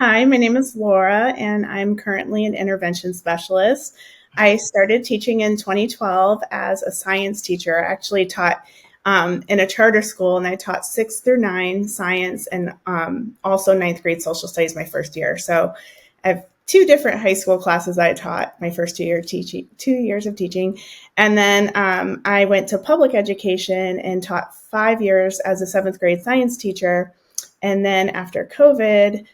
Hi, my name is Laura, and I'm currently an intervention specialist. I started teaching in 2012 as a science teacher. I actually taught in a charter school, and I taught 6 through 9 science and also ninth grade social studies my first year. So I have two different high school classes I taught my first 2 years of teaching. And then I went to public education and taught 5 years as a seventh grade science teacher. And then after COVID,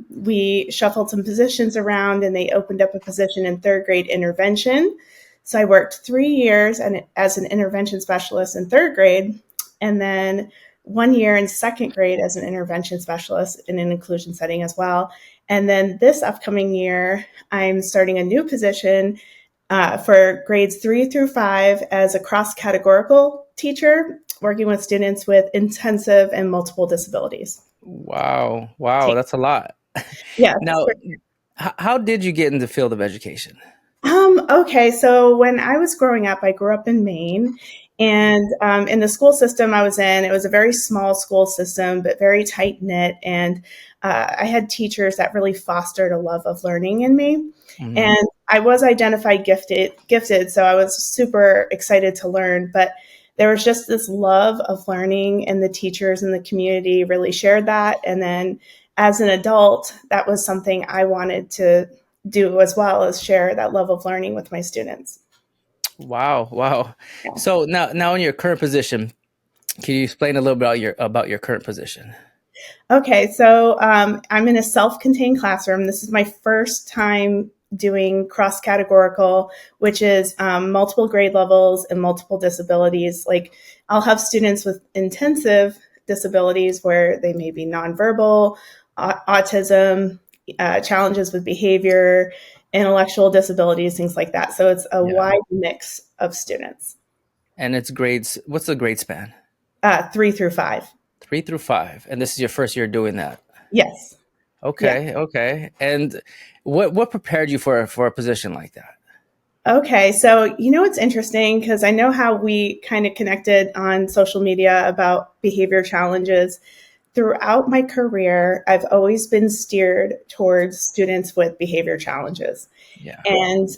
we shuffled some positions around and they opened up a position in third grade intervention. So I worked 3 years as an intervention specialist in third grade, and then 1 year in second grade as an intervention specialist in an inclusion setting as well. And then this upcoming year, I'm starting a new position for grades 3 through 5 as a cross-categorical teacher, working with students with intensive and multiple disabilities. Wow. Wow. That's a lot. Yes. Now, how did you get into the field of education? Okay, so when I was growing up, I grew up in Maine, and in the school system I was in, it was a very small school system, but very tight knit. And I had teachers that really fostered a love of learning in me. Mhm. And I was identified gifted, so I was super excited to learn. But there was just this love of learning, and the teachers in the community really shared that. And then as an adult, that was something I wanted to do as well, as share that love of learning with my students. Wow. Wow. Yeah. So now in your current position, can you explain a little bit about your current position? Okay, so I'm in a self-contained classroom. This is my first time doing cross-categorical, which is multiple grade levels and multiple disabilities. Like, I'll have students with intensive disabilities where they may be nonverbal, autism, challenges with behavior, intellectual disabilities, things like that. So it's a Yeah. wide mix of students, And it's grades. What's the grade span? 3 through 5. 3 through 5. And this is your first year doing that. Yes. Yeah. Okay. Okay. And what prepared you for a position like that? Okay, so it's interesting because I know how we kind of connected on social media about behavior challenges. Throughout my career, I've always been steered towards students with behavior challenges. Yeah. And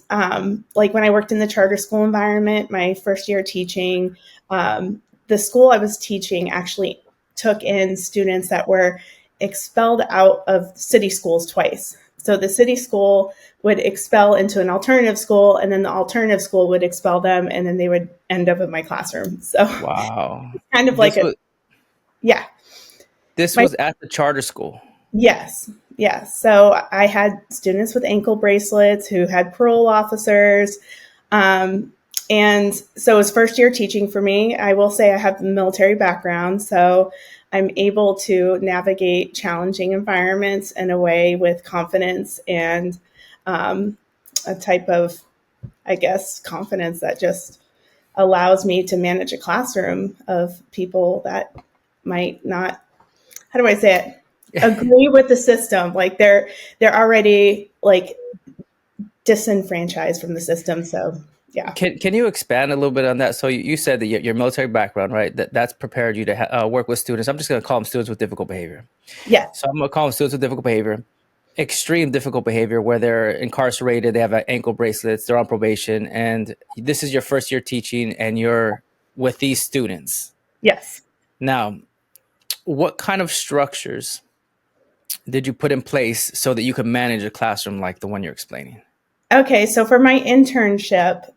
like when I worked in the charter school environment, my first year teaching, the school I was teaching actually took in students that were expelled out of city schools twice. So the city school would expel into an alternative school, and then the alternative school would expel them, and then they would end up in my classroom. So Wow. kind of like This a, was yeah, this my, was at the charter school. yes, yes. So I had students with ankle bracelets who had parole officers. And so it was first year teaching for me. I will say I have the military background, so I'm able to navigate challenging environments in a way with confidence and a type of, I guess, confidence that just allows me to manage a classroom of people that might not, how do I say it, agree with the system. Like they're already like disenfranchised from the system. So yeah. Can you expand a little bit on that? So you said that your military background, right? That's prepared you to work with students. I'm just going to call them students with difficult behavior. Yes. So I'm going to call them students with difficult behavior, extreme difficult behavior, where they're incarcerated, they have ankle bracelets, they're on probation, and this is your first year teaching, and you're with these students. Yes. Now, what kind of structures did you put in place so that you could manage a classroom like the one you're explaining? Okay, so for my internship,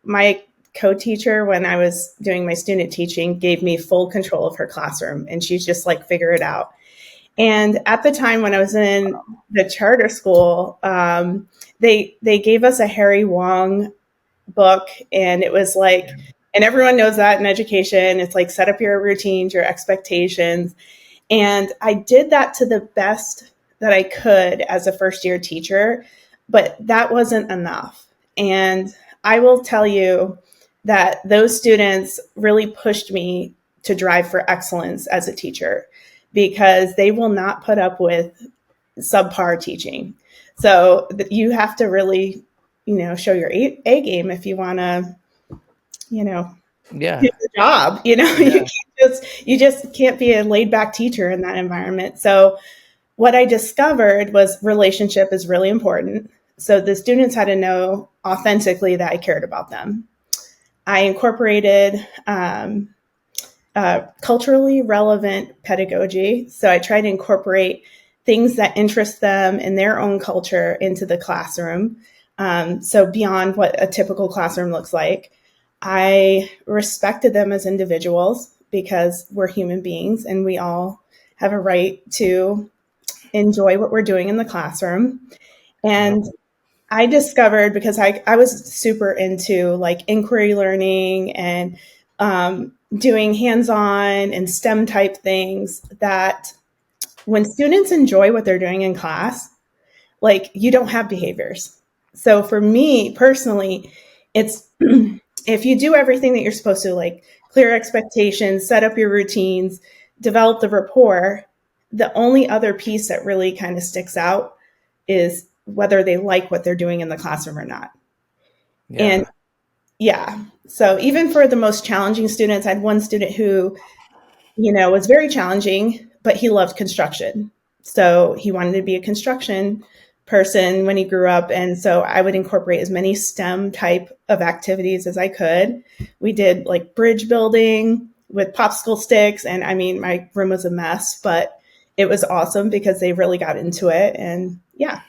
my co-teacher when I was doing my student teaching gave me full control of her classroom, and she's just like figure it out. And at the time when I was in the charter school, they gave us a Harry Wong book, and it was like, and everyone knows that in education, it's like set up your routines, your expectations. And I did that to the best that I could as a first year teacher, but that wasn't enough. And I will tell you that those students really pushed me to drive for excellence as a teacher because they will not put up with subpar teaching. So you have to really, show your A game if you want to, do Yeah. the job. Yeah. You just can't be a laid back teacher in that environment. So what I discovered was relationship is really important. So the students had to know authentically that I cared about them. I incorporated culturally relevant pedagogy. So I try to incorporate things that interest them in their own culture into the classroom. So beyond what a typical classroom looks like, I respected them as individuals because we're human beings and we all have a right to enjoy what we're doing in the classroom. Yep. And I discovered because I was super into like inquiry learning and doing hands on and STEM type things that when students enjoy what they're doing in class, like you don't have behaviors. So for me personally, it's if you do everything that you're supposed to, like clear expectations, set up your routines, develop the rapport, the only other piece that really kind of sticks out is whether they like what they're doing in the classroom or not. And Yeah. yeah, so even for the most challenging students, I had one student who, was very challenging, but he loved construction. So he wanted to be a construction person when he grew up. And so I would incorporate as many STEM type of activities as I could. We did like bridge building with popsicle sticks. And I mean, my room was a mess, but it was awesome because they really got into it. And yeah,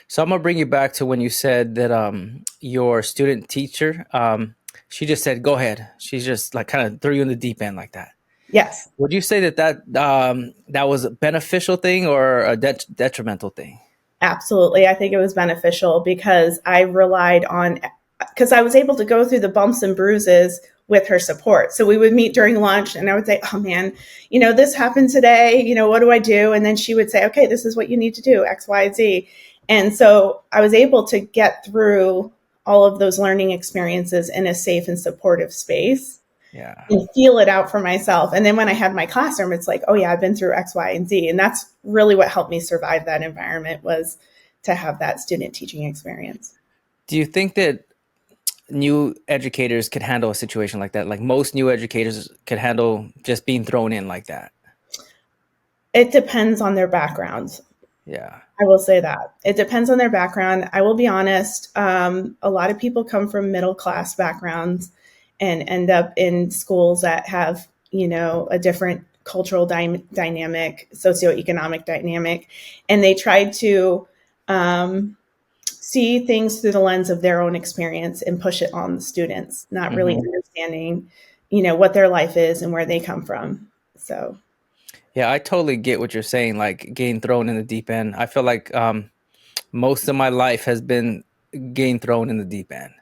So I'm gonna bring you back to when you said that your student teacher, she just said, "Go ahead." She's just like kind of threw you in the deep end like that. yes. Would you say that that was a beneficial thing or a detrimental thing? Absolutely. I think it was beneficial because I relied on, because I was able to go through the bumps and bruises with her support. So we would meet during lunch and I would say, oh man, this happened today. What do I do? And then she would say, okay, this is what you need to do, X, Y, Z. And so I was able to get through all of those learning experiences in a safe and supportive space Yeah. and feel it out for myself. And then when I had my classroom, it's like, oh yeah, I've been through X, Y, and Z. And that's really what helped me survive that environment was to have that student teaching experience. Do you think that new educators could handle a situation like that? Like most new educators could handle just being thrown in like that? It depends on their backgrounds. Yeah. I will say that. It depends on their background. I will be honest. A lot of people come from middle class backgrounds and end up in schools that have, a different cultural dynamic, socioeconomic dynamic. And they try to see things through the lens of their own experience and push it on the students, not really Hmm. understanding, what their life is and where they come from. So, Yeah, I totally get what you're saying. Like getting thrown in the deep end. I feel like most of my life has been getting thrown in the deep end.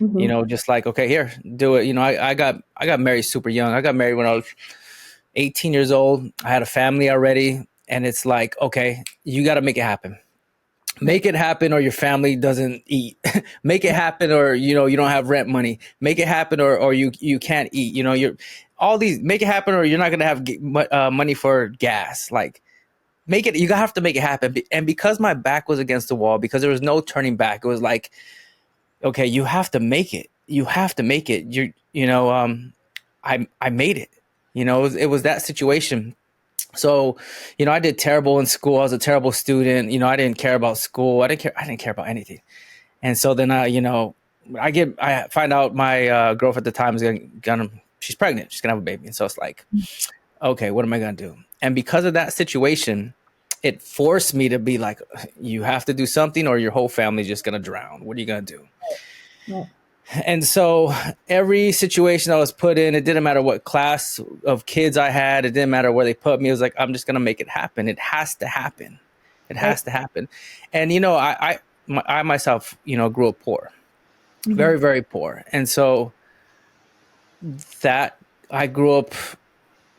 mhm. Just like, okay, here, do it. I got married super young. I got married when I was 18 years old. I had a family already, and it's like, okay, you got to make it happen. Right. Make it happen, or your family doesn't eat. Make it happen, or you don't have rent money. Make it happen, or you can't eat. You're all these. Make it happen, or you're not gonna have money for gas. Like make it. You have to make it happen. And because my back was against the wall, because there was no turning back, it was like, okay, you have to make it. You have to make it. I made it. It was that situation. So, I did terrible in school. I was a terrible student. I didn't care about school. I didn't care about anything. And so then I find out my girlfriend at the time is she's pregnant. She's gonna have a baby. And so it's like, okay, what am I gonna do? And because of that situation, it forced me to be like, you have to do something, or your whole family's just gonna drown. What are you gonna do? Right. And so every situation I was put in, it didn't matter what class of kids I had, it didn't matter where they put me. It was like, I'm just gonna make it happen. It has to happen. It Right. has to happen. And I myself, grew up poor, Mhm. very, very poor. And so that I grew up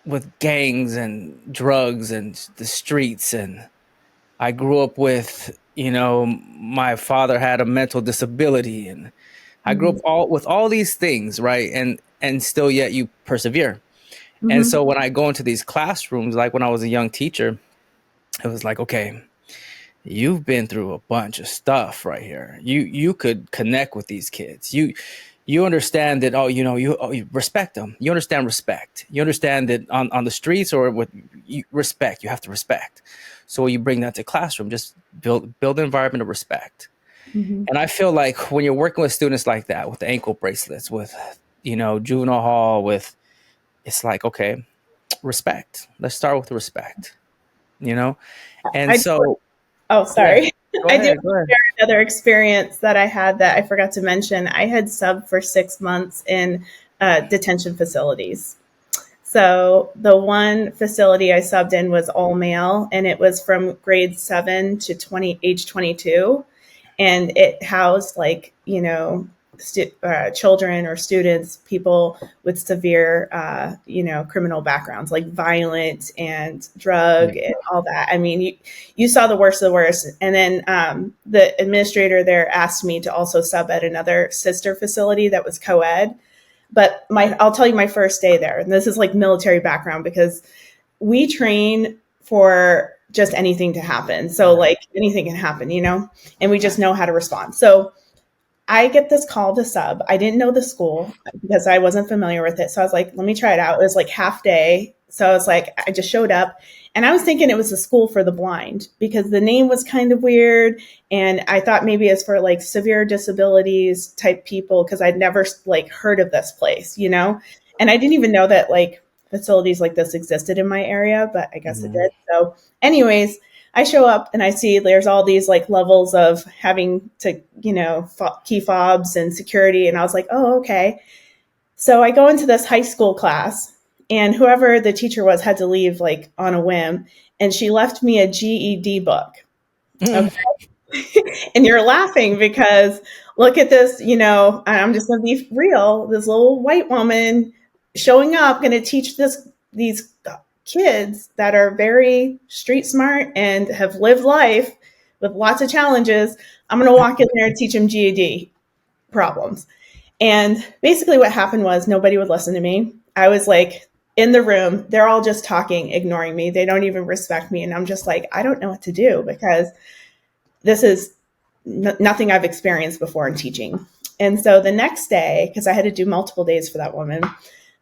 with gangs and drugs and the streets, and I grew up with, my father had a mental disability, and I grew up Mhm. all with all these things, right? And still yet you persevere. And Mhm. so when I go into these classrooms, like when I was a young teacher, it was like, okay, you've been through a bunch of stuff right here. You could connect with these kids. you understand that, you respect them. You understand respect. You understand that on the streets or with respect, you have to respect. So you bring that to classroom, just build an environment of respect. Mhm. And I feel like when you're working with students like that, with the ankle bracelets, with juvenile hall, with, it's like, okay, respect. Let's start with respect. You know, and I so Oh, yeah, sorry. go I do want ahead, go to ahead. share another experience that I had that I forgot to mention. I had subbed for 6 months in detention facilities. So the one facility I subbed in was all male, and it was from grade 7 to age 22, and it housed children or students, people with severe criminal backgrounds, like violent and Yeah. drug and all that. I mean, you saw the worst of the worst. And then the administrator there asked me to also sub at another sister facility that was co-ed. But I'll tell you my first day there, and this is like military background, because we train for just anything to happen. So Yeah. like anything can happen, and we just know how to respond. So I get this call to sub. I didn't know the school because I wasn't familiar with it. So I was like, let me try it out. It was like half day. So I was like, I just showed up, and I was thinking it was a school for the blind because the name was kind of weird. And I thought maybe it's for like severe disabilities type people because I'd never like heard of this place. And I didn't even know that like facilities like this existed in my area, but I guess it Mhm. did. So anyways, I show up and I see there's all these like levels of having to, key fobs and security. And I was like, oh, okay. So I go into this high school class, and whoever the teacher was had to leave like on a whim. And she left me a GED book. Okay. Mm. And you're laughing because look at this, I'm just going to be real. This little white woman showing up, going to teach these kids that are very street smart and have lived life with lots of challenges. I'm going to walk in there and teach them GED problems. And basically, what happened was nobody would listen to me. I was like in the room, they're all just talking, ignoring me. They don't even respect me. And I'm just like, I don't know what to do because this is nothing I've experienced before in teaching. And so the next day, because I had to do multiple days for that woman,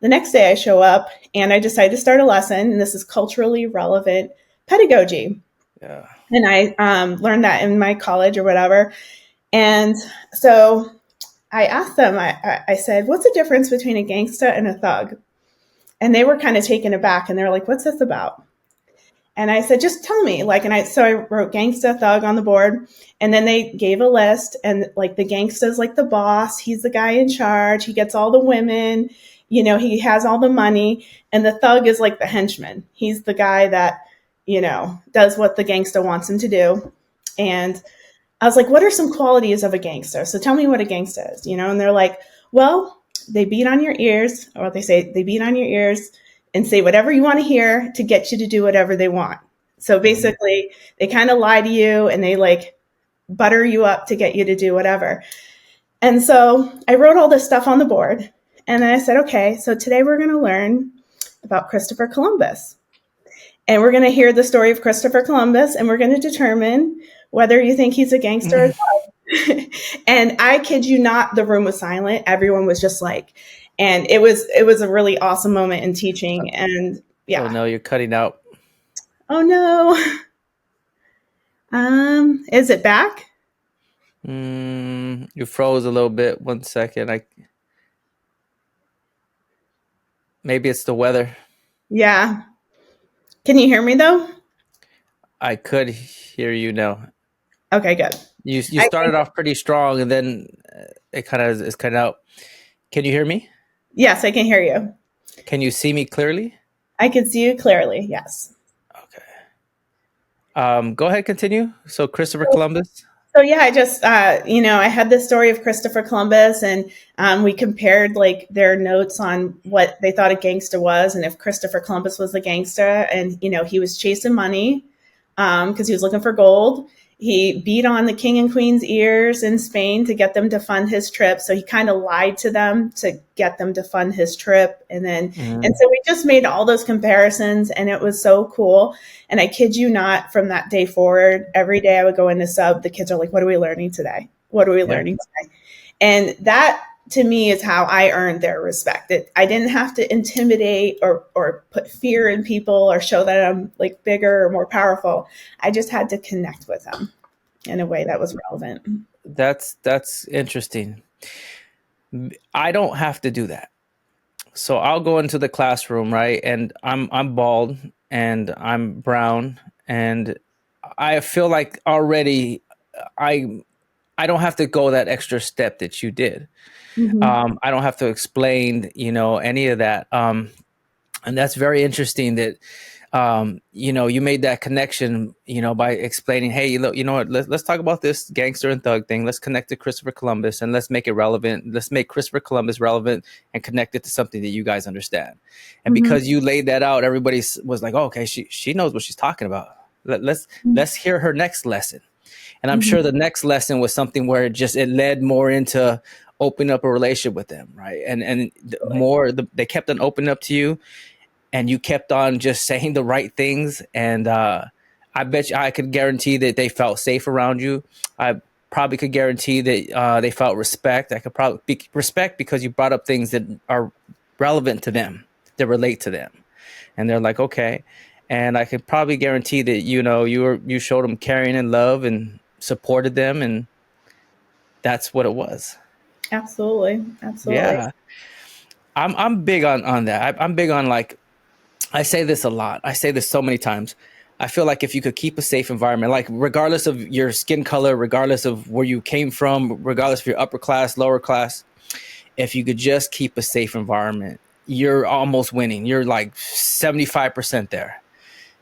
the next day I show up and I decide to start a lesson. And this is culturally relevant pedagogy. Yeah. And I learned that in my college or whatever. And so I asked them, I said, what's the difference between a gangsta and a thug? And they were kind of taken aback and they're like, what's this about? And I said, just tell me. So I wrote gangsta thug on the board. And then they gave a list. And like the gangsta is like the boss. He's the guy in charge. He gets all the women. He has all the money. And the thug is like the henchman. He's the guy that, does what the gangsta wants him to do. And I was like, what are some qualities of a gangster? So tell me what a gangster is, And they're like, well, they beat on your ears, or they say they beat on your ears and say whatever you want to hear to get you to do whatever they want. So Mhm. basically, they kind of lie to you and they like butter you up to get you to do whatever. And so I wrote all this stuff on the board. And then I said, okay, so today we're going to learn about Christopher Columbus. And we're going to hear the story of Christopher Columbus, and we're going to determine whether you think he's a gangster or Mm. not. And I kid you not, the room was silent. Everyone was just like, and it was a really awesome moment in teaching. And Oh yeah. no, you're cutting out. Oh no. Is it back? You froze a little bit. 1 second. Maybe it's the weather. Yeah. Can you hear me though? I could hear you now. Okay, good. You I started think off pretty strong, and then it kind of is cut out. Can you hear me? yes, I can hear you. Can you see me clearly? I can see you clearly. Yes. Okay. Go ahead, continue. So Christopher Columbus. So yeah, I just I had this story of Christopher Columbus, and we compared like their notes on what they thought a gangster was, and if Christopher Columbus was a gangster, and he was chasing money because he was looking for gold. He beat on the king and queen's ears in Spain to get them to fund his trip. So he kind of lied to them to get them to fund his trip. And Mhm. so we just made all those comparisons, and it was so cool. And I kid you not, from that day forward, every day I would go into sub, the kids are like, what are we learning today? What are we Yeah. learning today? And that to me is how I earned their respect. I didn't have to intimidate or put fear in people or show that I'm like bigger or more powerful. I just had to connect with them in a way that was relevant. That's interesting. I don't have to do that. So I'll go into the classroom, right? And I'm bald and I'm brown and I feel like already I I don't have to go that extra step that you did. Mm-hmm. I don't have to explain, any of that. And that's very interesting that you made that connection, by explaining, hey, look, you know what, let's talk about this gangster and thug thing. Let's connect to Christopher Columbus and let's make it relevant. Let's make Christopher Columbus relevant and connect it to something that you guys understand. And Mm-hmm. because you laid that out, everybody was like, oh, okay, she knows what she's talking about. Let's hear her next lesson. And I'm Mm-hmm. sure the next lesson was something where it led more into opening up a relationship with them, right? And they kept on opening up to you, and you kept on just saying the right things. And I bet you, I could guarantee that they felt safe around you. I probably could guarantee that they felt respect. I could probably be respect because you brought up things that are relevant to them, that relate to them, and they're like, okay. And I could probably guarantee that you showed them caring and love and supported them, and that's what it was. Absolutely. Absolutely. Yeah, I'm big on that. I'm big on, like, I say this a lot. I say this so many times. I feel like if you could keep a safe environment, like regardless of your skin color, regardless of where you came from, regardless of your upper class, lower class, if you could just keep a safe environment, you're almost winning. You're like 75% there.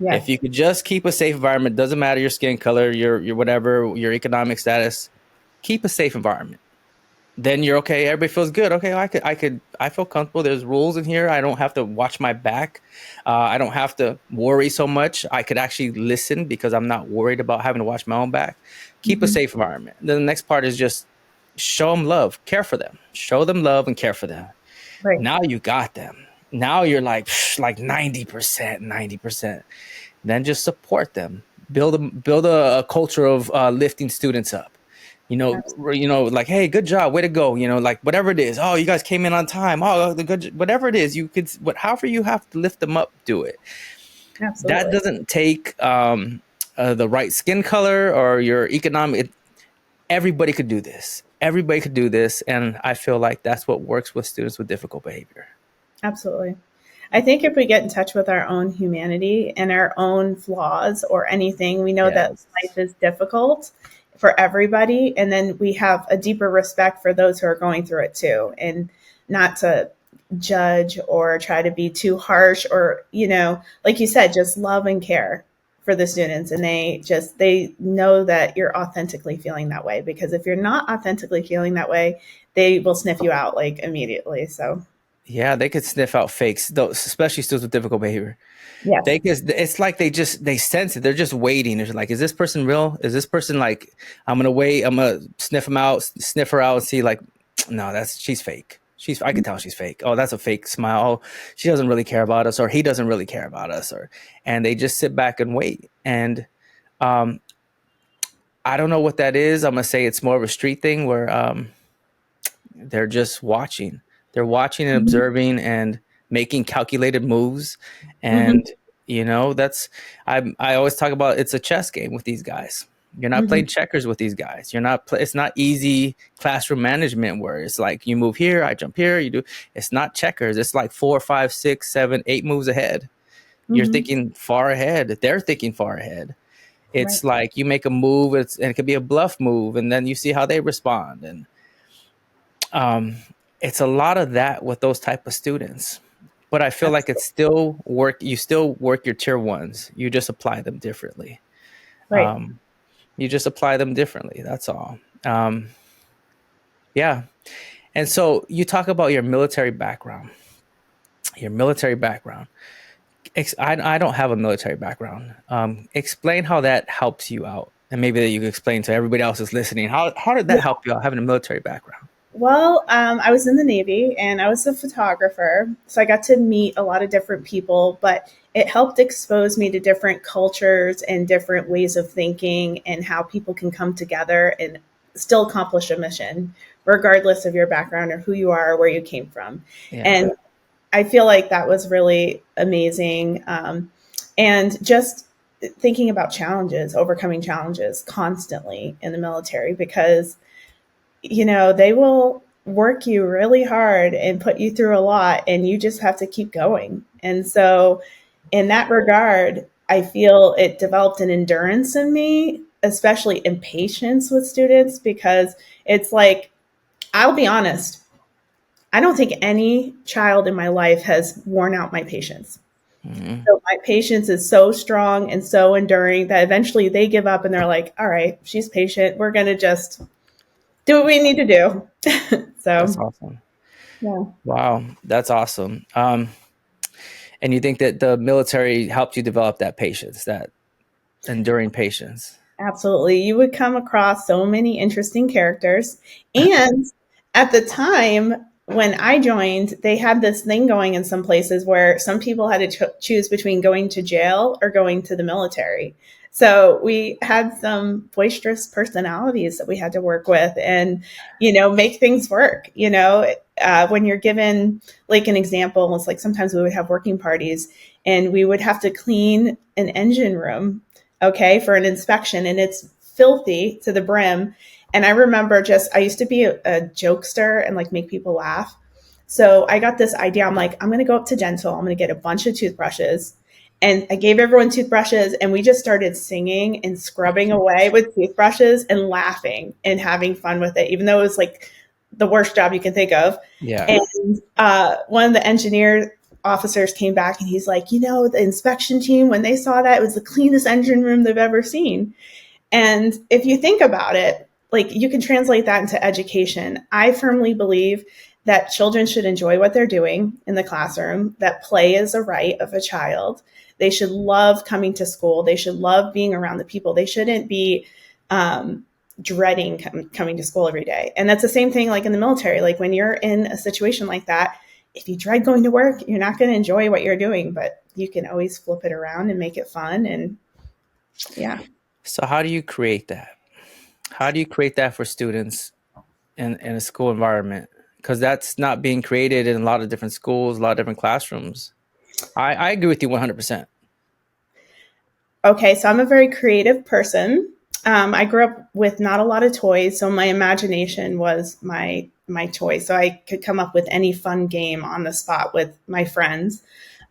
If Yes. you could just keep a safe environment, doesn't matter your skin color, your whatever, your economic status, keep a safe environment. Then you're okay. Everybody feels good. Okay, I feel comfortable. There's rules in here. I don't have to watch my back. I don't have to worry so much. I could actually listen because I'm not worried about having to watch my own back. Keep a Mm-hmm. safe environment. Then the next part is just show them love, care for them, show them love and care for them. Right. Now you got them. Now you're like 90%, 90%. Then just support them. Build a culture of lifting students up. Like, hey, good job, way to go. Like whatever it is. Oh, you guys came in on time. Oh, the good, whatever it is, you could, however you have to lift them up, do it. That Absolutely. doesn't take the right skin color or your economic. Everybody could do this. Everybody could do this, and I feel like that's what works with students with difficult behavior. Absolutely. I think if we get in touch with our own humanity and our own flaws or anything, we know that Yes. life is difficult for everybody. And then we have a deeper respect for those who are going through it too. And not to judge or try to be too harsh or, like you said, just love and care for the students. And they know that you're authentically feeling that way, because if you're not authentically feeling that way, they will sniff you out like immediately. So, Yeah, they could sniff out fakes, though, especially students with difficult behavior. yes. It's like they sense it. They're just waiting. They're like, is this person real? Is this person like, I'm gonna wait, I'm gonna sniff him out, sniff her out and see, like, no, she's fake. I can tell she's fake. Oh, that's a fake smile. Oh, she doesn't really care about us, or he doesn't really care about us, and they just sit back and wait. And um, I don't know what that is. I'm gonna say it's more of a street thing where they're just watching. They're watching and Mhm. observing and making calculated moves. Mhm. And that's, I always talk about, it's a chess game with these guys. You're not Mhm. playing checkers with these guys. It's not easy classroom management where it's like you move here, I jump here, you do. It's not checkers. It's like 4, 5, 6, 7, 8 moves ahead. You're Mhm. thinking far ahead. They're thinking far ahead. Right. It's like you make a move, and it could be a bluff move, and then you see how they respond. And um, it's a lot of that with those type of students. But I feel like it's Absolutely. still work. You still work your tier ones. You just apply them differently. Right. Um, you just apply them differently. That's all. Yeah. And so you talk about your military background. Your military background. I don't have a military background. Explain how that helps you out, and maybe that you can explain to everybody else who's listening. How did that help you out having a military background? Well, I was in the Navy and I was a photographer. So I got to meet a lot of different people, but it helped expose me to different cultures and different ways of thinking and how people can come together and still accomplish a mission, regardless of your background or who you are or where you came from. Yeah. And I feel like that was really amazing. And just thinking about challenges, overcoming challenges constantly in the military, because, they will work you really hard and put you through a lot, and you just have to keep going. And so, in that regard, I feel it developed an endurance in me, especially in patience with students, because it's like, I'll be honest, I don't think any child in my life has worn out my patience. Hmm. So my patience is so strong and so enduring that eventually they give up and they're like, all right, she's patient. We're going to just do what we need to do. That's So, awesome. yeah. Wow, that's awesome. And you think that the military helped you develop that patience, that enduring patience? Absolutely. You would come across so many interesting characters. And at the time when I joined, they had this thing going in some places where some people had to choose between going to jail or going to the military. So we had some boisterous personalities that we had to work with and, make things work. When you're given, like, an example, it's like sometimes we would have working parties and we would have to clean an engine room, okay, for an inspection, and it's filthy to the brim. And I remember I used to be a jokester and like make people laugh. So I got this idea. I'm like, I'm going to go up to Dental. I'm going to get a bunch of toothbrushes. And I gave everyone toothbrushes, and we just started singing and scrubbing away with toothbrushes and laughing and having fun with it, even though it was like the worst job you can think of. Yeah. And one of the engineer officers came back and he's like, the inspection team, when they saw that, it was the cleanest engine room they've ever seen. And if you think about it, like, you can translate that into education. I firmly believe that children should enjoy what they're doing in the classroom, that play is a right of a child. They should love coming to school. They should love being around the people. They shouldn't be dreading coming to school every day. And that's the same thing like in the military. Like, when you're in a situation like that, if you dread going to work, you're not going to enjoy what you're doing, but you can always flip it around and make it fun. And yeah. So how do you create that? How do you create that for students in a school environment? Because that's not being created in a lot of different schools, a lot of different classrooms. I agree with you 100%. Okay, so I'm a very creative person. I grew up with not a lot of toys, so my imagination was my toy. So I could come up with any fun game on the spot with my friends.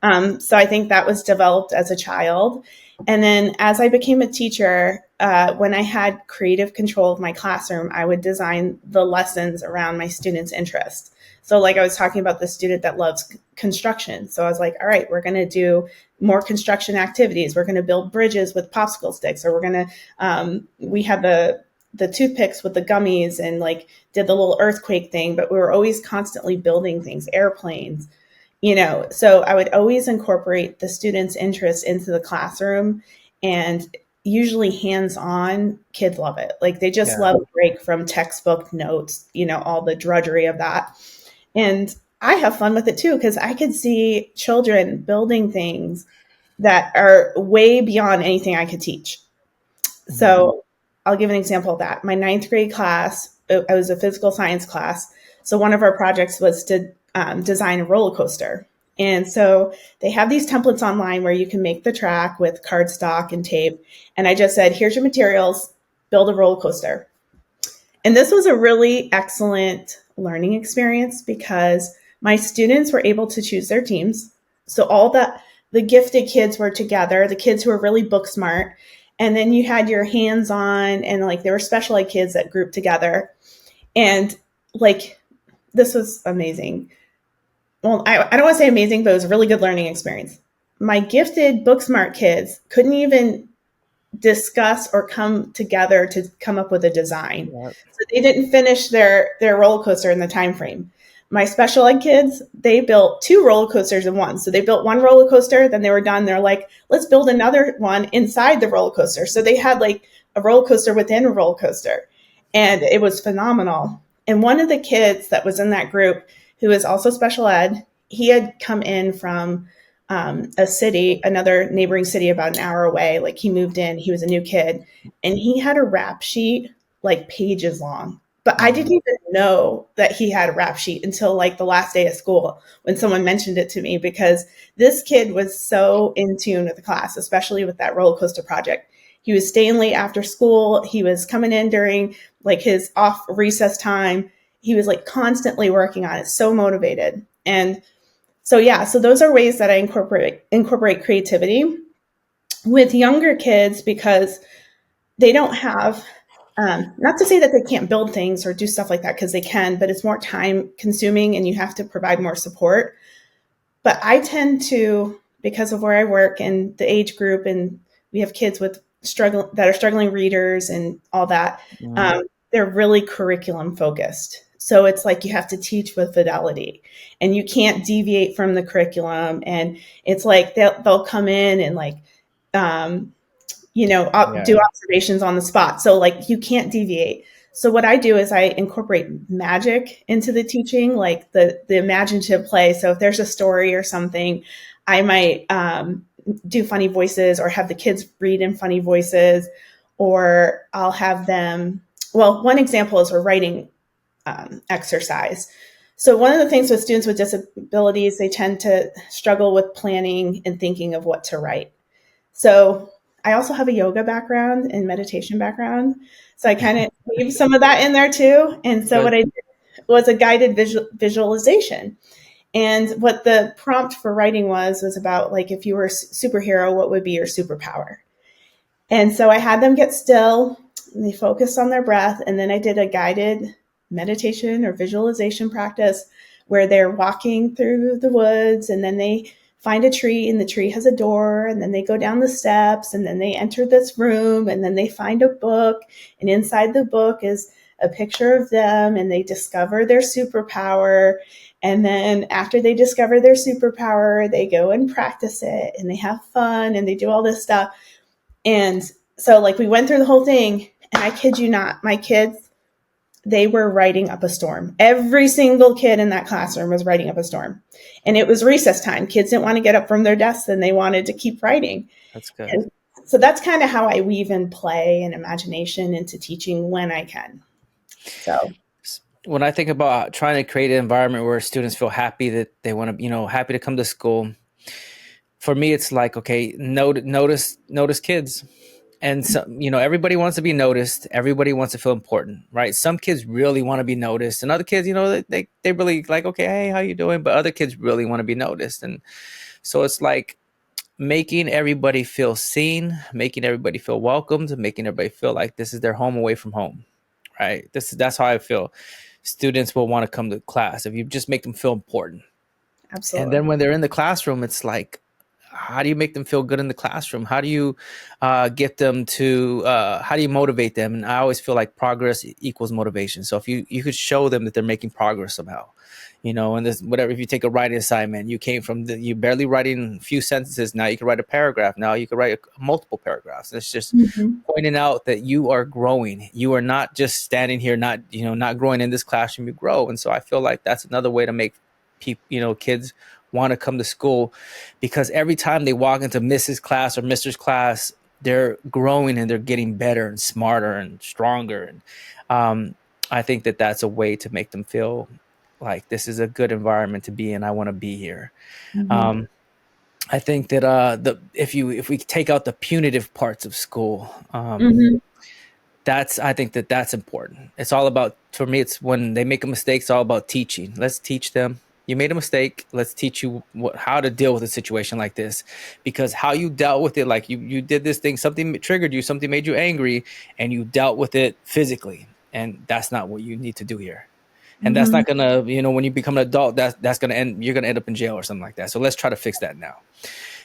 So I think that was developed as a child. And then as I became a teacher, when I had creative control of my classroom, I would design the lessons around my students' interests. So, like, I was talking about the student that loves construction. So I was like, all right, we're going to do more construction activities. We're going to build bridges with popsicle sticks, or we're going to, we had the toothpicks with the gummies and like did the little earthquake thing, but we were always constantly building things, airplanes, so I would always incorporate the students' interest into the classroom, and usually hands-on. Kids love it. Like, they just Yeah. love a break from textbook notes, all the drudgery of that. And I have fun with it too, because I could see children building things that are way beyond anything I could teach. Mhm. So I'll give an example of that. My ninth grade class, I was a physical science class. So one of our projects was to design a roller coaster. And so they have these templates online where you can make the track with cardstock and tape. And I just said, here's your materials, build a roller coaster. And this was a really excellent learning experience because my students were able to choose their teams. So all the gifted kids were together, the kids who were really book smart. And then you had your hands on, and like there were special ed kids that grouped together. And like, this was amazing. Well, I don't want to say amazing, but it was a really good learning experience. My gifted book smart kids couldn't even discuss or come together to come up with a design. Yeah. So they didn't finish their roller coaster in the time frame. My special ed kids, they built two roller coasters in one. So they built one roller coaster, then they were done. They're like, let's build another one inside the roller coaster. So they had like a roller coaster within a roller coaster. And it was phenomenal. And one of the kids that was in that group, who is also special ed, he had come in from a city, another neighboring city about an hour away. Like, he moved in, he was a new kid, and he had a rap sheet like pages long, But I Mhm. didn't even know that he had a rap sheet until like the last day of school when someone mentioned it to me, because this kid was so in tune with the class, especially with that roller coaster project. He was staying late after school. He was coming in during like his off recess time. He was like constantly working on it, so motivated. And so yeah, so those are ways that I incorporate creativity with younger kids, because they don't have, not to say that they can't build things or do stuff like that, because they can, but it's more time consuming and you have to provide more support. But I tend to, because of where I work and the age group, and we have kids with struggle that are struggling readers and all that, Mhm. they're really curriculum focused. So it's like you have to teach with fidelity and you can't deviate from the curriculum. And it's like they'll come in and like, um, do Yeah. observations on the spot. So like you can't deviate. So what I do is I incorporate magic into the teaching, like the imaginative play. So if there's a story or something, I might do funny voices or have the kids read in funny voices, or I'll have them. Well, one example is a writing exercise. So one of the things with students with disabilities, they tend to struggle with planning and thinking of what to write. So I also have a yoga background and meditation background. So I kind of weave some of that in there too. And so what Good. I did was a guided visualization. And what the prompt for writing was about like, if you were a superhero, what would be your superpower? And so I had them get still and they focused on their breath. And then I did a guided meditation or visualization practice where they're walking through the woods and then they find a tree and the tree has a door, and then they go down the steps and then they enter this room and then they find a book, and inside the book is a picture of them and they discover their superpower. And then after they discover their superpower, they go and practice it and they have fun and they do all this stuff. And so, like, we went through the whole thing, and I kid you not, my kids, they were writing up a storm. Every single kid in that classroom was writing up a storm. And it was recess time. Kids didn't want to get up from their desks and they wanted to keep writing. That's good. And so that's kind of how I weave in play and imagination into teaching when I can. So, When I think about trying to create an environment where students feel happy that they want to, happy to come to school, for me, it's like, okay, notice kids. And so, everybody wants to be noticed. Everybody wants to feel important, right? Some kids really want to be noticed, and other kids, they really like, okay, hey, how you doing? But other kids really want to be noticed. And so it's like making everybody feel seen, making everybody feel welcomed, making everybody feel like this is their home away from home, right? That's how I feel. Students will want to come to class if you just make them feel important. And absolutely. then when they're in the classroom, it's like, how do you make them feel good in the classroom? How do you get them to? How do you motivate them? And I always feel like progress equals motivation. So if you could show them that they're making progress somehow, and this whatever. If you take a writing assignment, you came from you barely writing a few sentences. Now you can write a paragraph. Now you can write multiple paragraphs. It's just Mm-hmm. pointing out that you are growing. You are not just standing here, not growing in this classroom. You grow, and so I feel like that's another way to make people, kids want to come to school, because every time they walk into Mrs. class or Mr.'s class, they're growing and they're getting better and smarter and stronger. And I think that that's a way to make them feel like this is a good environment to be in. I want to be here. Mm-hmm. Um, I think that if we take out the punitive parts of school, Mm-hmm. I think that that's important. It's all about, for me, it's when they make a mistake, it's all about teaching. Let's teach them. You made a mistake. Let's teach you how to deal with a situation like this, because how you dealt with it, like you did this thing, something triggered you, something made you angry, and you dealt with it physically, and that's not what you need to do here. And that's Mm-hmm. not gonna, when you become an adult, that's gonna end. You're gonna end up in jail or something like that. So let's try to fix that now.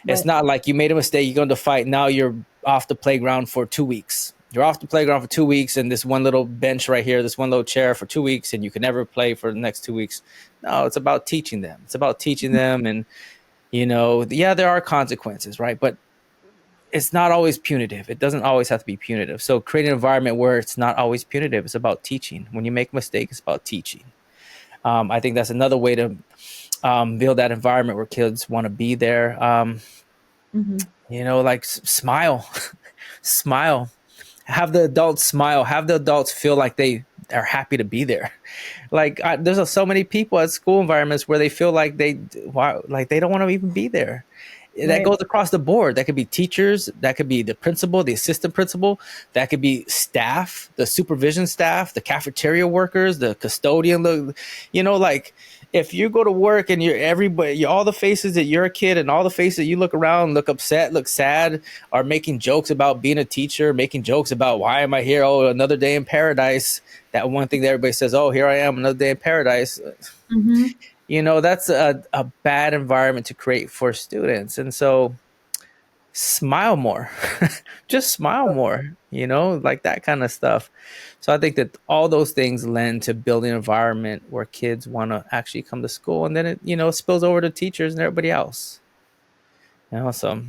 It's Right. not like you made a mistake, you're going to fight. Now you're off the playground for 2 weeks. You're off the playground for 2 weeks, and this one little bench right here, this one little chair for 2 weeks, and you can never play for the next 2 weeks. No, it's about teaching them. It's about teaching them. And, yeah, there are consequences, right? But it's not always punitive. It doesn't always have to be punitive. So create an environment where it's not always punitive. It's about teaching. When you make a mistake, it's about teaching. I think that's another way to build that environment where kids want to be there. Mm-hmm. Like smile, smile, have the adults smile, have the adults feel like they are happy to be there. Like there's so many people at school environments where they feel like like they don't want to even be there. That Right. goes across the board. That could be teachers, that could be the principal, the assistant principal, that could be staff, the supervision staff, the cafeteria workers, the custodian. Like if you go to work and you're everybody, all the faces that you're a kid and all the faces that you look around, look upset, look sad, are making jokes about being a teacher, making jokes about why am I here? Oh, another day in paradise. That one thing that everybody says, oh, here I am, another day in paradise. Mm-hmm. That's a bad environment to create for students. And so smile more, just smile more, like that kind of stuff. So I think that all those things lend to building an environment where kids want to actually come to school, and then it spills over to teachers and everybody else. So,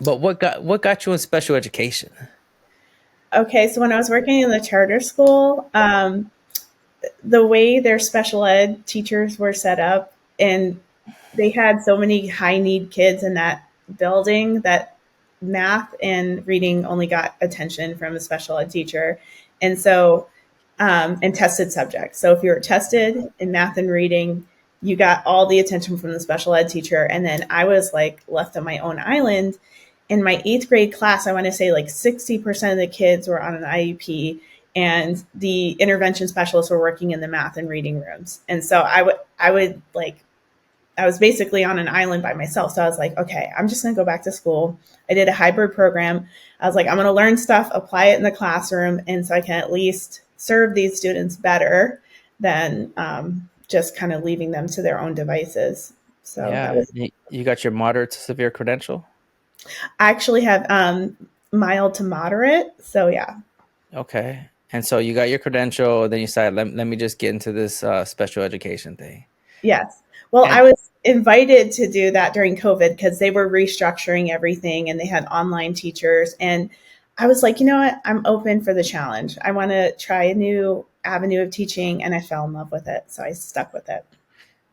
but what got you in special education? Okay, so when I was working in the charter school, the way their special ed teachers were set up, and they had so many high need kids in that building that math and reading only got attention from a special ed teacher. And so, and tested subjects. So if you were tested in math and reading, you got all the attention from the special ed teacher. And then I was like left on my own island. In my eighth grade class, I want to say like 60% of the kids were on an IEP, and the intervention specialists were working in the math and reading rooms. And so I would like, I was basically on an island by myself. So I was like, okay, I'm just going to go back to school. I did a hybrid program. I was like, I'm going to learn stuff, apply it in the classroom, and so I can at least serve these students better than just kind of leaving them to their own devices. So that Yeah, was, you got your moderate to severe credential. I actually have mild to moderate. So yeah. Okay. And so you got your credential, then you decided, let me just get into this special education thing. Yes. Well, And I was invited to do that during COVID because they were restructuring everything and they had online teachers. And I was like, you know what? I'm open for the challenge. I want to try a new avenue of teaching. And I fell in love with it. So I stuck with it.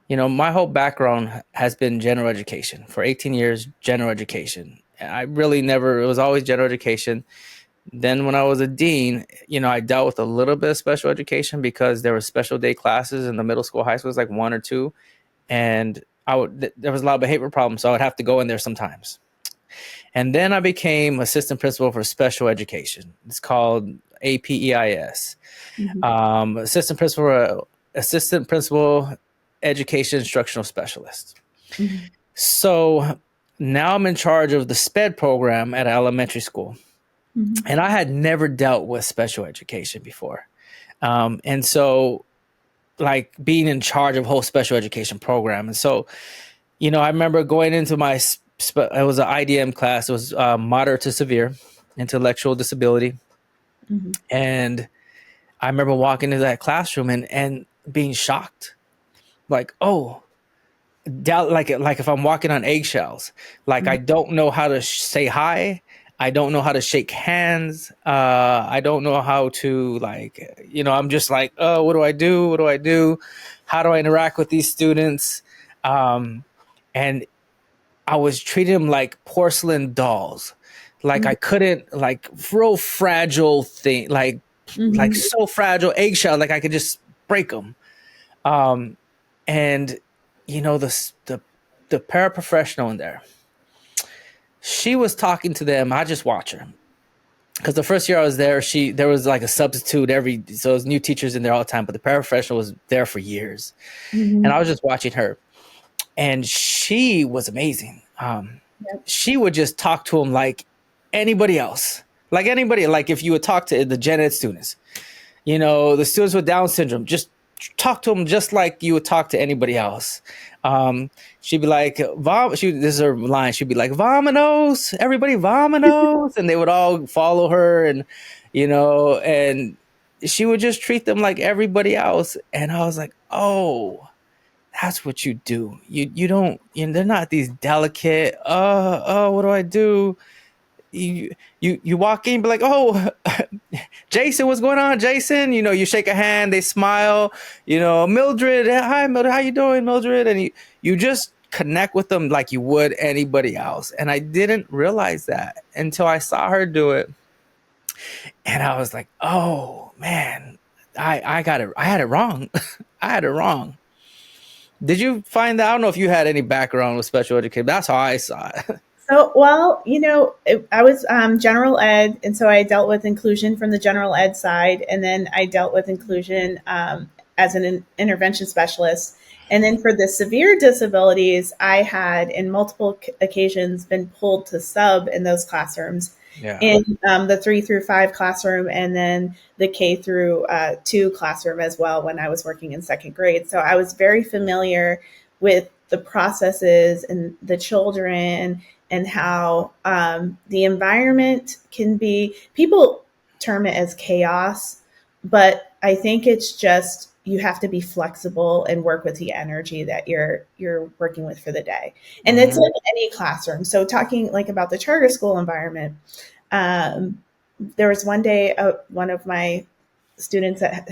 my whole background has been general education. For 18 years, general education. I really never, it was always general education. Then when I was a dean, I dealt with a little bit of special education because there were special day classes in the middle school, high school, it was like one or two. And there was a lot of behavior problems. So I would have to go in there sometimes. And then I became assistant principal for special education. It's called APEIS. Mm-hmm. Assistant principal education instructional specialist. Mm-hmm. So now I'm in charge of the SPED program at an elementary school. Mm-hmm. And I had never dealt with special education before. And so, like, being in charge of a whole special education program. And so, I remember going into it was an IDM class. It was moderate to severe intellectual disability. Mm-hmm. And I remember walking into that classroom and being shocked. Like, oh, doubt, like if I'm walking on eggshells. Like, I don't know how to say hi. I don't know how to shake hands. I don't know how to, like, I'm just like, oh, what do I do? What do I do? How do I interact with these students? And I was treating them like porcelain dolls. Like, I couldn't, like, real fragile thing, like Mm-hmm. so fragile eggshell, like I could just break them. And the paraprofessional in there, she was talking to them. I just watch her, because the first year I was there, there was like a substitute so it was new teachers in there all the time, but the paraprofessional was there for years, and Mm-hmm. I was just watching her, and she was amazing. Yep. She would just talk to them like anybody else, like if you would talk to the gen ed students, the students with Down syndrome, just talk to them just like you would talk to anybody else. She'd be like, this is her line. She'd be like, "Vamonos, everybody, vamonos," and they would all follow her, and she would just treat them like everybody else. And I was like, oh, that's what you do. You don't. They're not these delicate. What do I do? You walk in, be like, oh, Jason, what's going on, Jason? You shake a hand, they smile. Mildred, hi, Mildred, how you doing, Mildred? And you just connect with them like you would anybody else. And I didn't realize that until I saw her do it, and I was like, oh man, I got it. I had it wrong. I had it wrong. Did you find that? I don't know if you had any background with special education. That's how I saw it. So, well, I was general ed, and so I dealt with inclusion from the general ed side, and then I dealt with inclusion as an intervention specialist. And then for the severe disabilities, I had in multiple occasions been pulled to sub in those classrooms Yeah. in the 3 through 5 classroom, and then the K through 2 classroom as well when I was working in second grade. So I was very familiar with the processes and the children and how the environment can be, people term it as chaos, but I think it's just you have to be flexible and work with the energy that you're working with for the day. And it's Hmm. like any classroom. So talking like about the charter school environment, um, there was one day one of my students that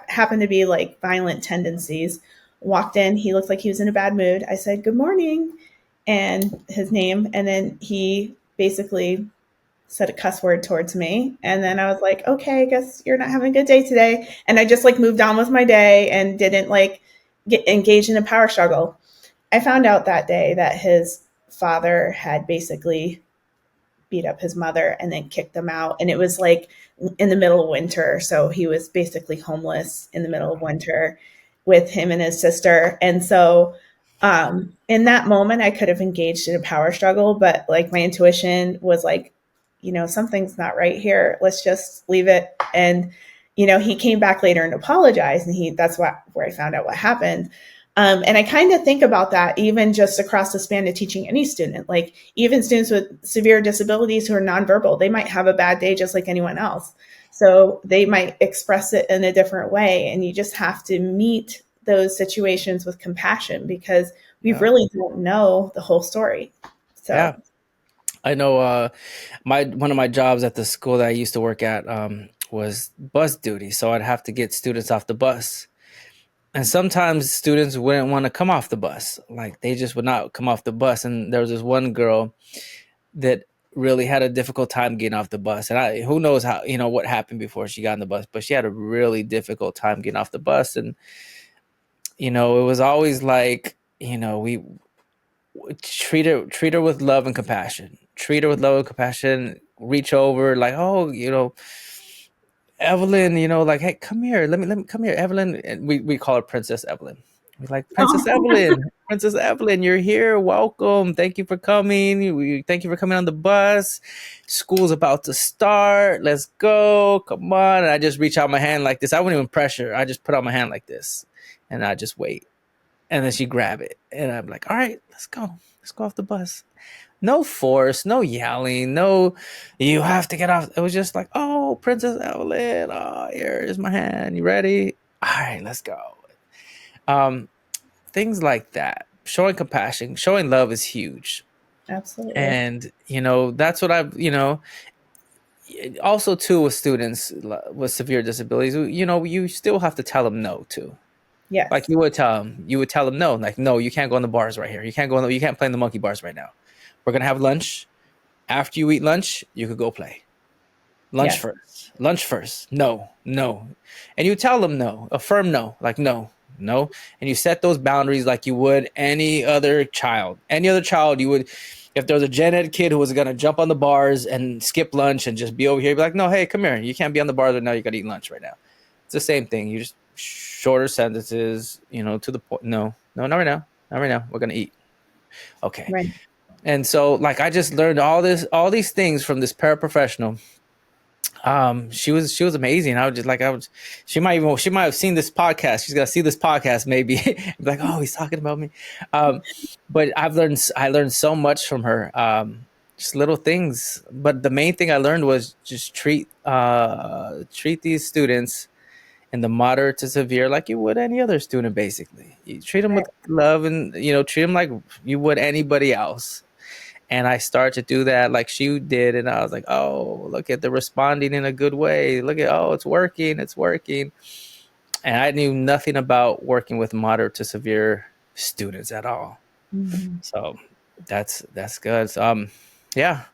happened to be like violent tendencies walked in. He looked like he was in a bad mood. I said, "Good morning," and his name. And then he basically said a cuss word towards me. And then I was like, okay, I guess you're not having a good day today. And I just like moved on with my day and didn't like get engaged in a power struggle. I found out that day that his father had basically beat up his mother and then kicked them out. And it was like in the middle of winter. So he was basically homeless in the middle of winter with him and his sister. And so in that moment, I could have engaged in a power struggle, but like my intuition was like, something's not right here. Let's just leave it. And, he came back later and apologized. And that's where I found out what happened. And I kind of think about that even just across the span of teaching any student, like even students with severe disabilities who are nonverbal, they might have a bad day just like anyone else. So they might express it in a different way. And you just have to meet those situations with compassion because we Yeah. really don't know the whole story. Yeah. So, I know my one of my jobs at the school that I used to work at was bus duty. So I'd have to get students off the bus. And sometimes students wouldn't want to come off the bus. Like they just would not come off the bus. And there was this one girl that really had a difficult time getting off the bus. And who knows how, what happened before she got on the bus, but she had a really difficult time getting off the bus. And, it was always like, we treat her with love and compassion. Treat her with love and compassion. Reach over, like, oh, Evelyn, like, hey, come here. Let me come here, Evelyn. And we call her Princess Evelyn. We're like, Princess Evelyn, you're here. Welcome. Thank you for coming. Thank you for coming on the bus. School's about to start. Let's go. Come on. And I just reach out my hand like this. I wouldn't even pressure. I just put out my hand like this, and I just wait. And then she grab it, and I'm like, all right, let's go. Let's go off the bus. No force, no yelling, no, you have to get off. It was just like, oh, Princess Evelyn, oh, here is my hand. You ready? All right, let's go. Um, Things like that. Showing compassion, showing love is huge. absolutely. And, that's what also too with students with severe disabilities, you still have to tell them no too. Like Yes. you would tell them no, like, no, you can't go in the bars right here. You can't play in the monkey bars right now. We're going to have lunch. After you eat lunch, you could go play. Lunch Yes. first. Lunch first. No, no. And you tell them no, a firm no, like no, no. And you set those boundaries like you would any other child. Any other child, you would, if there was a gen ed kid who was going to jump on the bars and skip lunch and just be over here, you'd be like, no, hey, come here. You can't be on the bars right now. You got to eat lunch right now. It's the same thing. You just shorter sentences, to the point. No, no, not right now. Not right now. We're going to eat. Okay. Right. And so, like, I just learned all these things from this paraprofessional. She was amazing. She might have seen this podcast. She's gonna see this podcast maybe. Be like, oh, he's talking about me. Um, but I learned so much from her. Just little things. But the main thing I learned was just treat these students in the moderate to severe like you would any other student. Basically, you treat them Right. with love and treat them like you would anybody else. And I started to do that like she did, and I was like, oh, look at the responding in a good way. Look at, oh, it's working, it's working. And I knew nothing about working with moderate to severe students at all. Mhm. So that's good. So, yeah.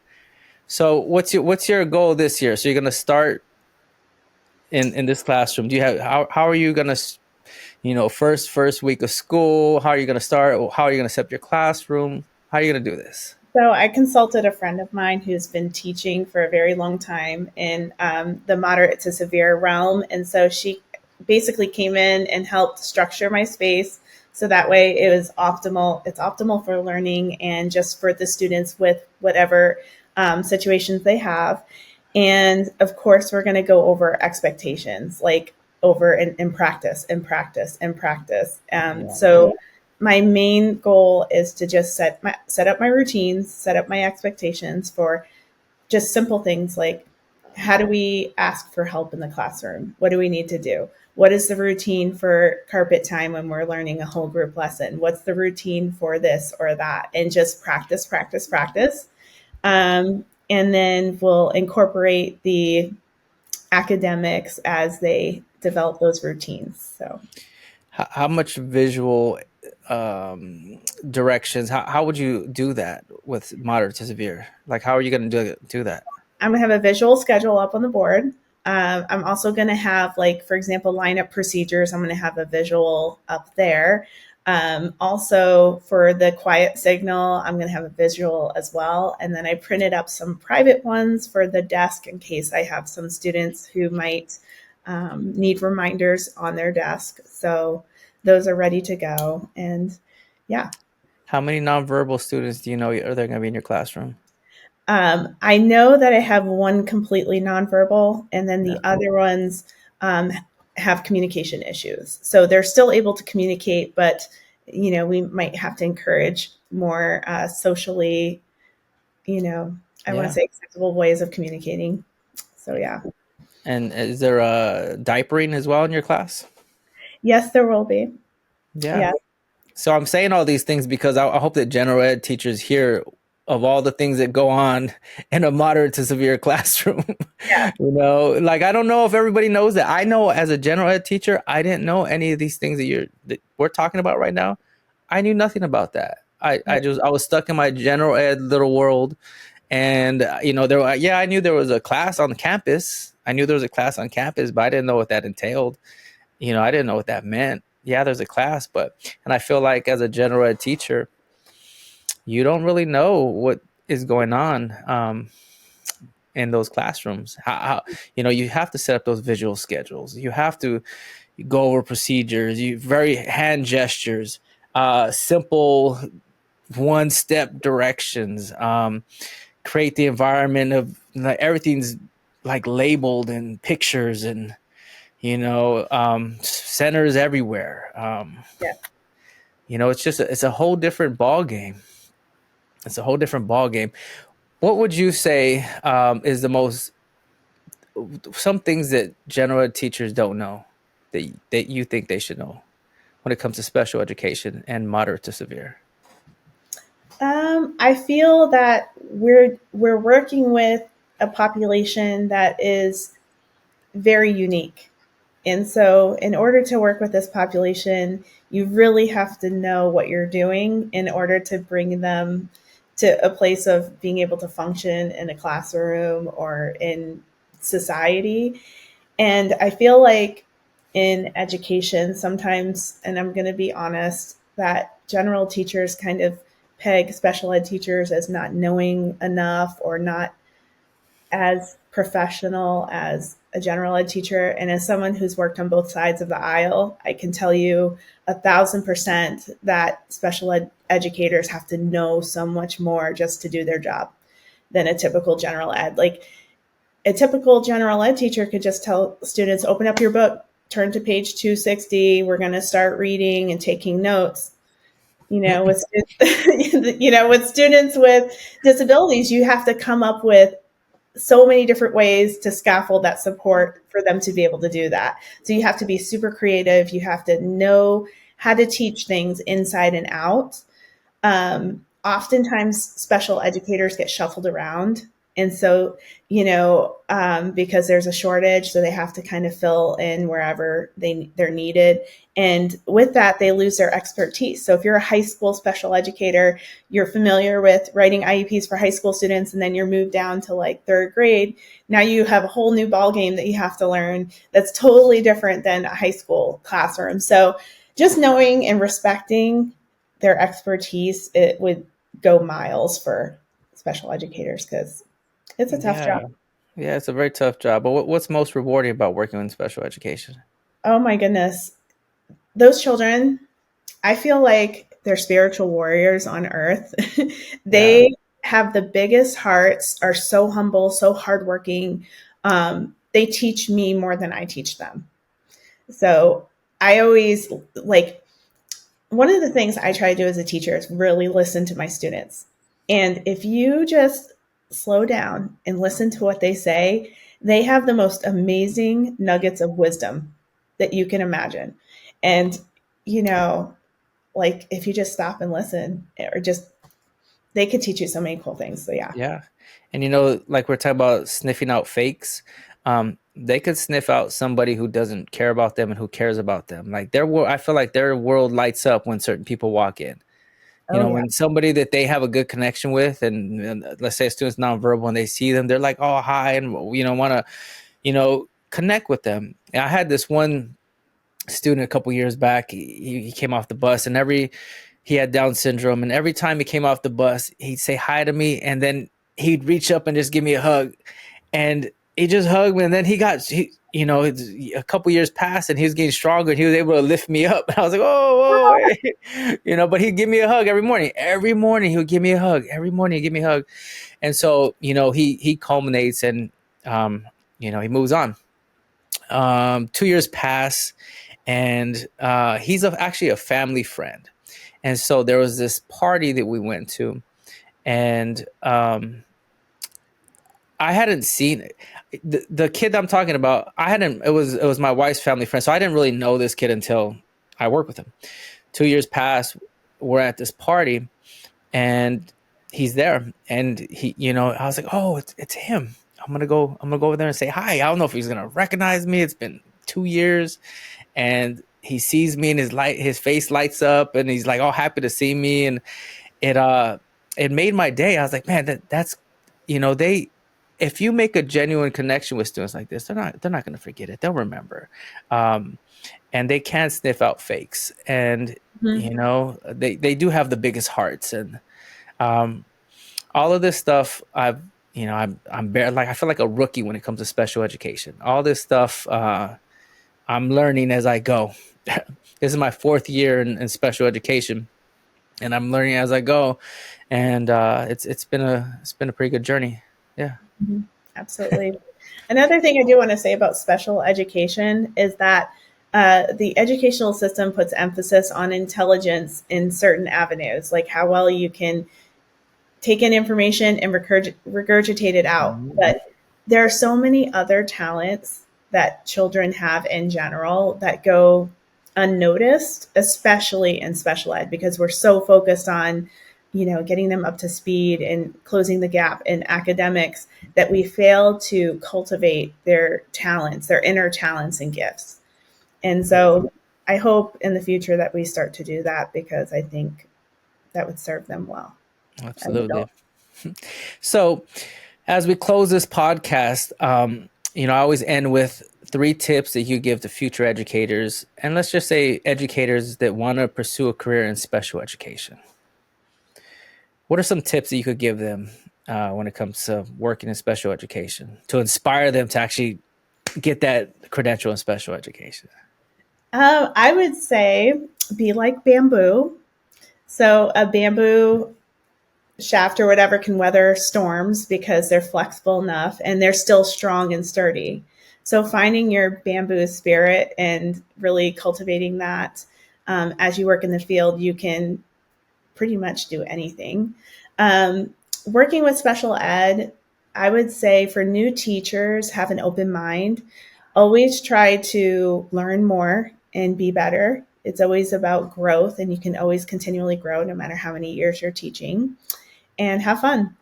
So what's your goal this year? So you're gonna start in this classroom? Do you have how are you gonna, first week of school? How are you gonna start? How are you gonna set up your classroom? How are you gonna do this? So I consulted a friend of mine who's been teaching for a very long time in the moderate to severe realm. And so she basically came in and helped structure my space. So that way it was optimal. It's optimal for learning and just for the students with whatever situations they have. And of course, we're going to go over expectations, like over in practice, in practice, in practice. Yeah. So my main goal is to just set up my routines, set up my expectations for just simple things like how do we ask for help in the classroom? What do we need to do? What is the routine for carpet time when we're learning a whole group lesson? What's the routine for this or that? And just practice, practice, practice. And then we'll incorporate the academics as they develop those routines. So How much visual directions? How would you do that with moderate to severe? Like, how are you going to do that? I'm gonna have a visual schedule up on the board. I'm also gonna have, like, for example, lineup procedures. I'm gonna have a visual up there. Also, for the quiet signal, I'm gonna have a visual as well. And then I printed up some private ones for the desk in case I have some students who might need reminders on their desk. So those are ready to go. And yeah, How many nonverbal students do you know are there going to be in your classroom? I know that I have one completely nonverbal, and then Yeah. the other ones um, have communication issues. So they're still able to communicate, but we might have to encourage more socially, I want to Yeah. say acceptable ways of communicating. So yeah, And is there a diapering as well in your class? yes, there will be. Yeah. Yeah, So I'm saying all these things because I hope that general ed teachers hear of all the things that go on in a moderate to severe classroom. yeah, Like, I don't know if everybody knows that. I know as a general ed teacher, I didn't know any of these things that we're talking about right now. I knew nothing about that. I was stuck in my general ed little world, and there were, yeah, I knew there was a class on campus. I knew there was a class on campus, but I didn't know what that entailed. I didn't know what that meant. Yeah, there's a class, and I feel like as a general ed teacher, you don't really know what is going on in those classrooms. You have to set up those visual schedules. You have to go over procedures. You very hand gestures, simple one step directions. Create the environment of like everything's like labeled and pictures and centers everywhere. yeah. It's a whole different ball game. It's a whole different ball game. What would you say is the most some things that general ed teachers don't know that you think they should know when it comes to special education and moderate to severe? I feel that we're working with a population that is very unique. And so, in order to work with this population, you really have to know what you're doing in order to bring them to a place of being able to function in a classroom or in society. And I feel like in education, sometimes, and I'm going to be honest, that general teachers kind of peg special ed teachers as not knowing enough or not as professional as a general ed teacher. And as someone who's worked on both sides of the aisle, I can tell you 1,000% that special ed educators have to know so much more just to do their job than a typical general ed. Like, a typical general ed teacher could just tell students, open up your book, turn to page 260. We're going to start reading and taking notes. With with students with disabilities, you have to come up with so many different ways to scaffold that support for them to be able to do that. So you have to be super creative. You have to know how to teach things inside and out. Oftentimes, special educators get shuffled around And so, because there's a shortage, so they have to kind of fill in wherever they're needed. And with that, they lose their expertise. So if you're a high school special educator, you're familiar with writing IEPs for high school students, and then you're moved down to like third grade. Now you have a whole new ball game that you have to learn that's totally different than a high school classroom. So just knowing and respecting their expertise, it would go miles for special educators because it's a tough Yeah. job. Yeah, it's a very tough job. But what's most rewarding about working in special education? Oh my goodness. Those children, I feel like they're spiritual warriors on earth. Yeah. They have the biggest hearts, are so humble, so hardworking. They teach me more than I teach them. So I always like one of the things I try to do as a teacher is really listen to my students. And if you just slow down and listen to what they say, they have the most amazing nuggets of wisdom that you can imagine. And, you know, like if you just stop and listen, or just, they could teach you so many cool things. So, yeah. Yeah. And like we're talking about sniffing out fakes, they could sniff out somebody who doesn't care about them and who cares about them. Like I feel like their world lights up when certain people walk in. Oh, yeah. When somebody that they have a good connection with, and let's say a student's nonverbal and they see them, they're like, oh, hi, and want to, connect with them. And I had this one student a couple years back. He came off the bus, and he had Down syndrome, and every time he came off the bus, he'd say hi to me, and then he'd reach up and just give me a hug, and he just hugged me, and then a couple years passed, and he was getting stronger, and he was able to lift me up, and I was like, oh, whoa, hey. But he'd give me a hug every morning. Every morning he would give me a hug. Every morning he'd give me a hug, and so he culminates, and he moves on. 2 years pass, and he's actually a family friend. And so there was this party that we went to, and I hadn't seen it. The kid that I'm talking about. I hadn't. It was my wife's family friend, so I didn't really know this kid until I worked with him. 2 years passed. We're at this party, and he's there, and I was like, oh, it's him. I'm gonna go over there and say hi. I don't know if he's gonna recognize me. It's been 2 years, and he sees me, and his face lights up, and he's like all happy to see me, and it made my day. I was like, man, that's they if you make a genuine connection with students like this, they're not going to forget it. They'll remember, um, and they can sniff out fakes, and Mhm. they do have the biggest hearts, and um, all of this stuff. I'm bare, like I feel like a rookie when it comes to special education. All this stuff I'm learning as I go. This is my 4th year in special education, and I'm learning as I go, and it's been a pretty good journey. Yeah. Mhm. Absolutely. Another thing I do want to say about special education is that the educational system puts emphasis on intelligence in certain avenues, like how well you can take in information and regurgitate it out. Mhm. But there are so many other talents that children have in general that go unnoticed, especially in special ed, because we're so focused on, getting them up to speed and closing the gap in academics that we fail to cultivate their talents, their inner talents and gifts. And so I hope in the future that we start to do that because I think that would serve them well as Absolutely. adults. So, as we close this podcast, I always end with 3 tips that you give to future educators, and let's just say educators that want to pursue a career in special education. What are some tips that you could give them when it comes to working in special education to inspire them to actually get that credential in special education? I would say be like bamboo. So a bamboo shaft or whatever can weather storms because they're flexible enough and they're still strong and sturdy. So finding your bamboo spirit and really cultivating that as you work in the field, you can pretty much do anything. Working with special ed, I would say for new teachers, have an open mind. Always try to learn more and be better. It's always about growth, and you can always continually grow no matter how many years you're teaching. And have fun.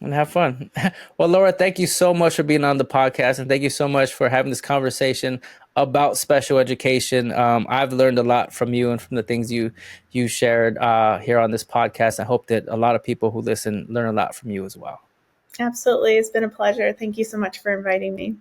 and have fun. Well, Laura, thank you so much for being on the podcast, and thank you so much for having this conversation about special education. I've learned a lot from you and from the things you shared here on this podcast. I hope that a lot of people who listen learn a lot from you as well. Absolutely. It's been a pleasure. Thank you so much for inviting me.